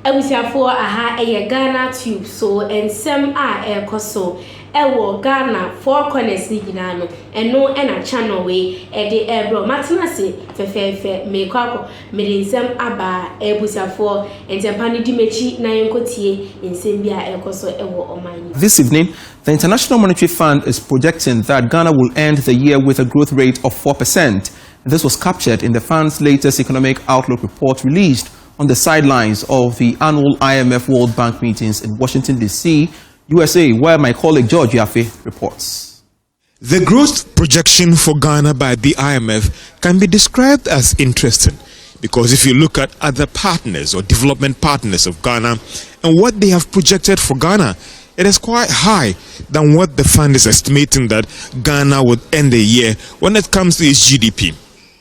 Ebusiafo aha eye Ghanatube so ensem a ekoso ewo Ghana four corners ni gina no eno ena channel we de ebro matenase fefefe mekwako medensem aba ebusiafo entempa ni dimechi na yenkotie ensem bia ekoso ewo omani. This evening, the International Monetary Fund is projecting that Ghana will end the year with a growth rate of 4%. This was captured in the fund's latest economic outlook report released on the sidelines of the annual IMF World Bank meetings in Washington, D.C., USA, where my colleague George Yafe reports. The growth projection for Ghana by the IMF can be described as interesting because if you look at other partners or development partners of Ghana and what they have projected for Ghana, it is quite high than what the fund is estimating that Ghana would end the year when it comes to its GDP.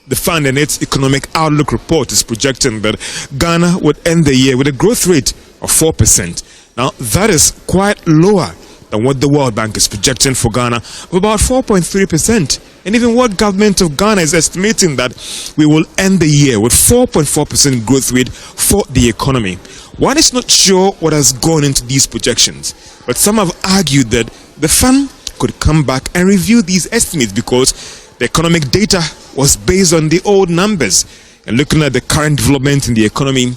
The fund in its economic outlook report is projecting that Ghana would end the year with a growth rate of 4%. Now, that is quite lower than what the World Bank is projecting for Ghana of about 4.3%. And even what government of Ghana is estimating that we will end the year with 4.4% growth rate for the economy. One is not sure what has gone into these projections, but some have argued that the fund could come back and review these estimates because the economic data was based on the old numbers. And looking at the current development in the economy,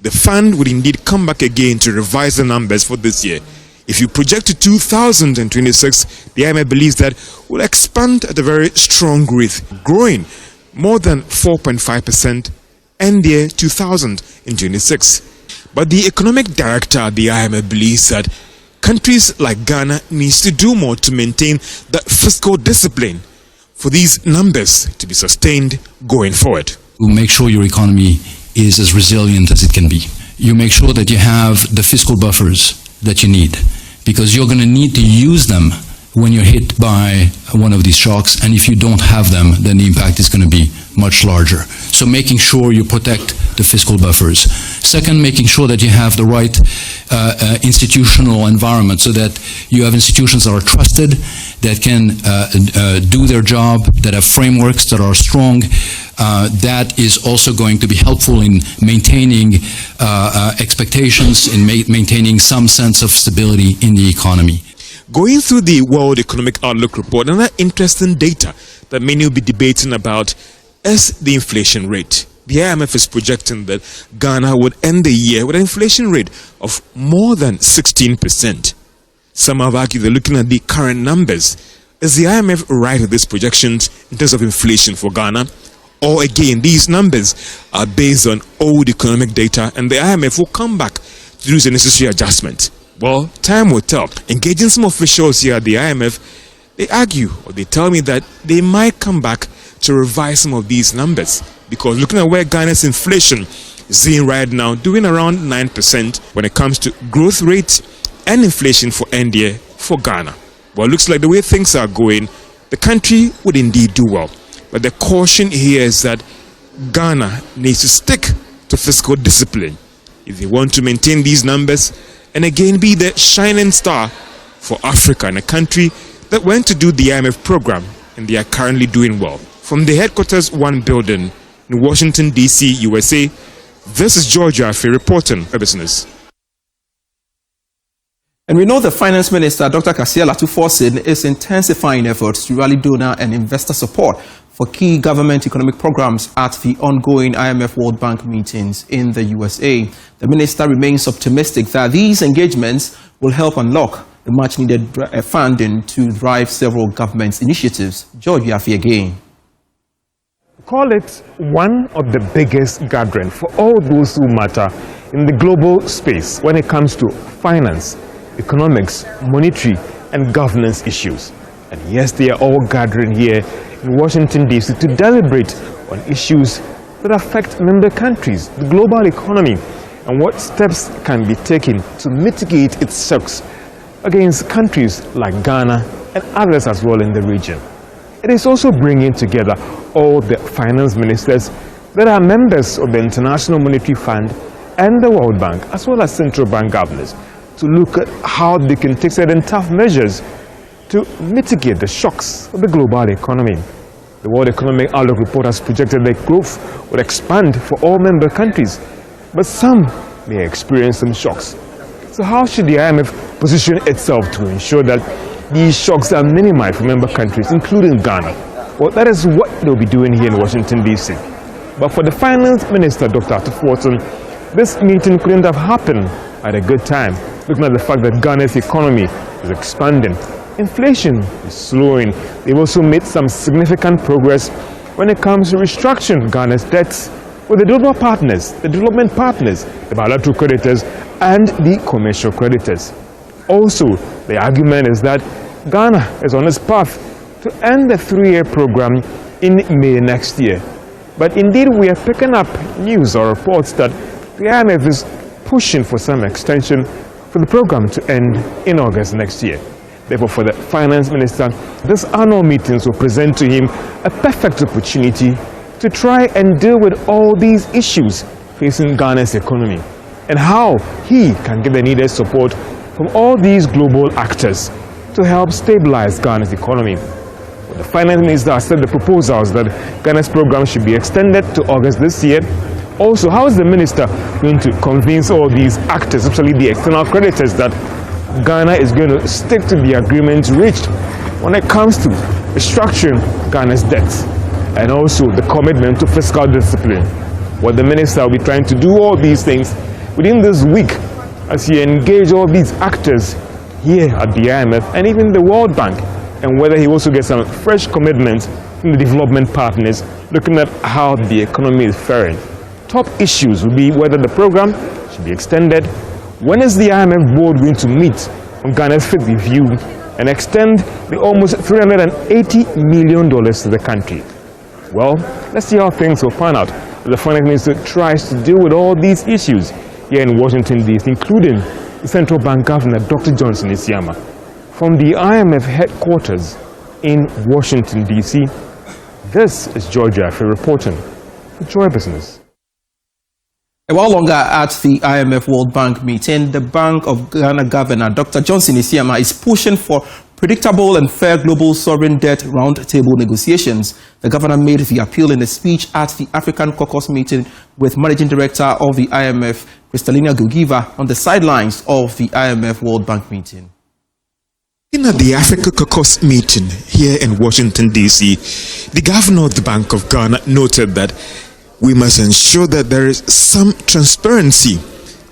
the fund would indeed come back again to revise the numbers for this year. If you project to 2026, the IMF believes that will expand at a very strong rate, growing more than 4.5% end year 2026. But the economic director at the IMF believes that countries like Ghana needs to do more to maintain that fiscal discipline for these numbers to be sustained going forward. You make sure your economy is as resilient as it can be. You make sure that you have the fiscal buffers that you need, because you're going to need to use them when you're hit by one of these shocks, and if you don't have them, then the impact is going to be much larger. So making sure you protect the fiscal buffers. Second, making sure that you have the right institutional environment so that you have institutions that are trusted, that can do their job, that have frameworks that are strong. That is also going to be helpful in maintaining expectations, in maintaining some sense of stability in the economy. Going through the World Economic Outlook report, another interesting data that many will be debating about is the inflation rate. The IMF is projecting that Ghana would end the year with an inflation rate of more than 16%. Some have argued that looking at the current numbers, is the IMF right with these projections in terms of inflation for Ghana? Or again, these numbers are based on old economic data and the IMF will come back to do the necessary adjustment? Well, time will tell. Engaging some officials here at the IMF, they argue or they tell me that they might come back to revise some of these numbers, because looking at where Ghana's inflation is seeing right now, doing around 9% when it comes to growth rate and inflation for end year for Ghana. Well, it looks like the way things are going, the country would indeed do well. But the caution here is that Ghana needs to stick to fiscal discipline if they want to maintain these numbers and again be the shining star for Africa, and a country that went to do the IMF program and they are currently doing well. From the Headquarters 1 building in Washington, D.C., USA, this is George Yafe reporting for Business. And we know the Finance Minister, Dr. Kasia Latu-Forson, is intensifying efforts to rally donor and investor support for key government economic programs at the ongoing IMF World Bank meetings in the USA. The minister remains optimistic that these engagements will help unlock the much-needed funding to drive several government initiatives. George Yafe again. Call it one of the biggest gatherings for all those who matter in the global space when it comes to finance, economics, monetary, and governance issues. And yes, they are all gathering here in Washington, D.C. to deliberate on issues that affect member countries, the global economy, and what steps can be taken to mitigate its shocks against countries like Ghana and others as well in the region. It is also bringing together all the finance ministers that are members of the International Monetary Fund and the World Bank, as well as central bank governors, to look at how they can take certain tough measures to mitigate the shocks of the global economy. The World Economic Outlook report has projected that growth will expand for all member countries, but some may experience some shocks. So how should the IMF position itself to ensure that these shocks are minimized for member countries, including Ghana? Well, that is what they'll be doing here in Washington, D.C. But for the Finance Minister, Dr. Atu, this meeting couldn't have happened at a good time, looking at the fact that Ghana's economy is expanding. Inflation is slowing. They've also made some significant progress when it comes to restructuring Ghana's debts with the development partners, the bilateral creditors and the commercial creditors. Also, the argument is that Ghana is on its path to end the 3-year program in May next year. But indeed, we are picking up news or reports that the IMF is pushing for some extension for the program to end in August next year. Therefore, for the Finance Minister, this annual meetings will present to him a perfect opportunity to try and deal with all these issues facing Ghana's economy and how he can get the needed support from all these global actors to help stabilize Ghana's economy. The Finance Minister has said the proposals that Ghana's program should be extended to August this year. Also, how is the Minister going to convince all these actors, especially the external creditors, that Ghana is going to stick to the agreements reached when it comes to restructuring Ghana's debts and also the commitment to fiscal discipline? Well, the Minister will be trying to do all these things within this week as he engages all these actors here at the IMF and even the World Bank, and whether he also gets some fresh commitments from the development partners looking at how the economy is faring. Top issues will be whether the program should be extended, when is the IMF board going to meet on Ghana's fifth review and extend the almost $380 million to the country. Well, let's see how things will pan out as the Finance Minister tries to deal with all these issues here in Washington, D.C., including the Central Bank Governor, Dr. Johnson Isiama. From the IMF headquarters in Washington, D.C., this is George Affe reporting for Joy Business. A while longer at the IMF World Bank meeting, the Bank of Ghana Governor, Dr. Johnson Isiama, is pushing for predictable and fair global sovereign debt roundtable negotiations. The governor made the appeal in a speech at the African Caucus meeting with Managing Director of the IMF, Kristalina Georgieva, on the sidelines of the IMF World Bank meeting. In the Africa Caucus meeting here in Washington, D.C., the governor of the Bank of Ghana noted that we must ensure that there is some transparency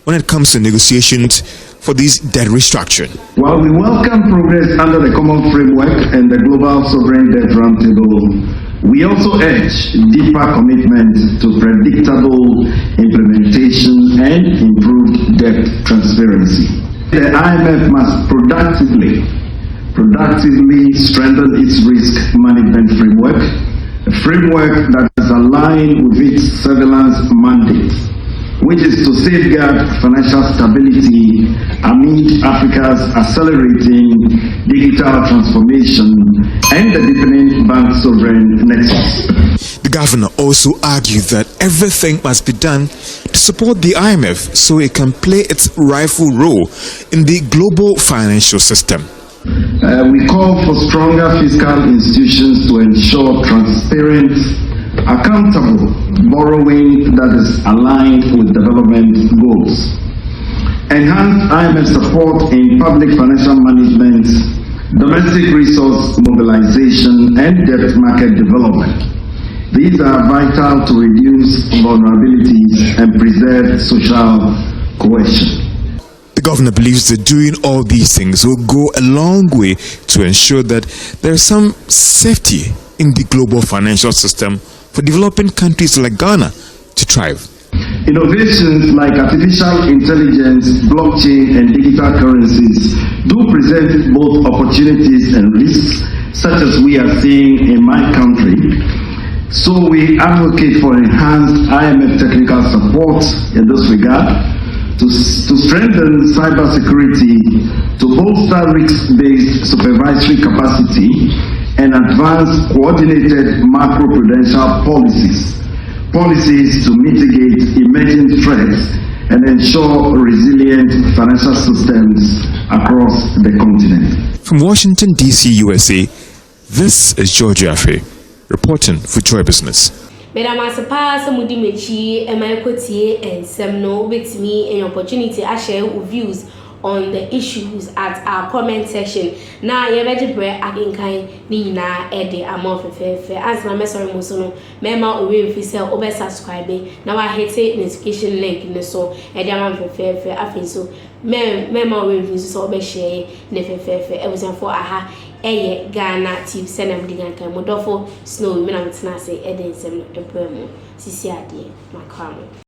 when it comes to negotiations for this debt restructuring. While we welcome progress under the Common Framework and the Global Sovereign Debt Roundtable, we also urge deeper commitment to predictable implementation and improved debt transparency. The IMF must productively strengthen its risk management framework, a framework that is aligned with its surveillance mandate, which is to safeguard financial stability amid Africa's accelerating digital transformation and the deepening bank sovereign nexus. The governor also argued that everything must be done to support the IMF so it can play its rightful role in the global financial system. We call for stronger fiscal institutions to ensure transparent, accountable borrowing that is aligned with development goals. Enhanced IMF support in public financial management, domestic resource mobilization, and debt market development. These are vital to reduce vulnerabilities and preserve social cohesion. The governor believes that doing all these things will go a long way to ensure that there is some safety in the global financial system for developing countries like Ghana to thrive. Innovations like artificial intelligence, blockchain, and digital currencies do present both opportunities and risks, such as we are seeing in my country. So we advocate for enhanced IMF technical support in this regard, to strengthen cybersecurity, to bolster risk-based supervisory capacity, and advance coordinated macroprudential policies to mitigate emerging threats and ensure resilient financial systems across the continent. From Washington, D.C., USA, this is George Affe reporting for Joy Business. Madam Asapa Samudi Mechi and my Kotie and some no with me an opportunity I share views on the issues at our comment section. Now you better break again kind Nina Eddie among fair as my message Musono, Mema away if you sell over subscribe. Now I hit a notification link in the so and I'm fair I think so. Mema away if you saw be share never fair everything for aha Ghanatube send them the ganka modofo snow minam tena say Eden sem no employment sisi ade makamo.